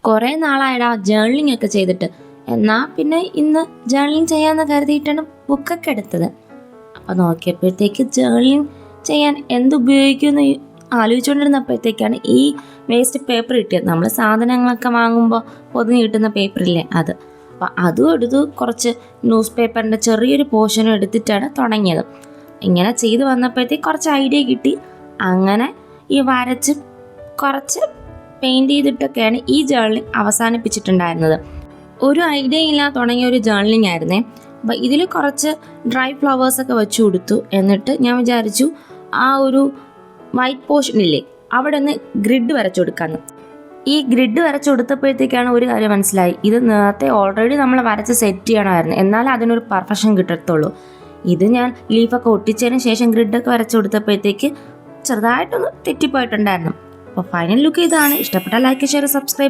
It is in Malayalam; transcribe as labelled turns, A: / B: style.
A: കുറേ നാളായടാ ജേർണലിംഗ് ഒക്കെ ചെയ്തിട്ട്. എന്നാൽ പിന്നെ ഇന്ന് ജേർണലിംഗ് ചെയ്യാമെന്ന് കരുതിയിട്ടാണ് ബുക്കൊക്കെ എടുത്തത്. അപ്പോൾ നോക്കിയപ്പോഴത്തേക്ക് ജേർണലിംഗ് ചെയ്യാൻ എന്തുപയോഗിക്കുമെന്ന് ആലോചിച്ചുകൊണ്ടിരുന്നപ്പോഴത്തേക്കാണ് ഈ വേസ്റ്റ് പേപ്പർ കിട്ടിയത്. നമ്മൾ സാധനങ്ങളൊക്കെ വാങ്ങുമ്പോൾ പൊതിഞ്ഞ് കിട്ടുന്ന പേപ്പറില്ലേ അത്. അപ്പോൾ അതും എടുത്ത് കുറച്ച് ന്യൂസ് പേപ്പറിൻ്റെ ചെറിയൊരു പോർഷനും എടുത്തിട്ടാണ് തുടങ്ങിയത്. ഇങ്ങനെ ചെയ്ത് വന്നപ്പോഴത്തേക്ക് കുറച്ച് ഐഡിയ കിട്ടി. അങ്ങനെ ഈ വരച്ച് കുറച്ച് പെയിൻറ്റ് ചെയ്തിട്ടൊക്കെയാണ് ഈ ജേർണലിംഗ് അവസാനിപ്പിച്ചിട്ടുണ്ടായിരുന്നത്. ഒരു ഐഡിയ ഇല്ലാതെ തുടങ്ങിയ ഒരു ജേർണലിംഗ് ആയിരുന്നേ. അപ്പോൾ ഇതിൽ കുറച്ച് ഡ്രൈ ഫ്ലവേഴ്സൊക്കെ വെച്ച് കൊടുത്തു. എന്നിട്ട് ഞാൻ വിചാരിച്ചു ആ ഒരു വൈറ്റ് പോർഷനില്ലേ അവിടെ ഒന്ന് ഗ്രിഡ് വരച്ചു കൊടുക്കാമെന്ന്. ഈ ഗ്രിഡ് വരച്ചു കൊടുത്തപ്പോഴത്തേക്കാണ് ഒരു കാര്യം മനസ്സിലായി. ഇത് നേരത്തെ ഓൾറെഡി നമ്മൾ വരച്ച് സെറ്റ് ചെയ്യണമായിരുന്നു, എന്നാലേ അതിനൊരു പെർഫെക്ഷൻ കിട്ടത്തുള്ളൂ. ഇത് ഞാൻ ലീഫൊക്കെ ഒട്ടിച്ചതിന് ശേഷം ഗ്രിഡൊക്കെ വരച്ചു കൊടുത്തപ്പോഴത്തേക്ക് ചെറുതായിട്ടൊന്ന് തെറ്റിപ്പോയിട്ടുണ്ടായിരുന്നു. അപ്പോൾ ഫൈനൽ ലുക്ക് ഇതാണ്. ഇഷ്ടപ്പെട്ട ലൈക്ക്, ഷെയർ, സബ്സ്ക്രൈബ്.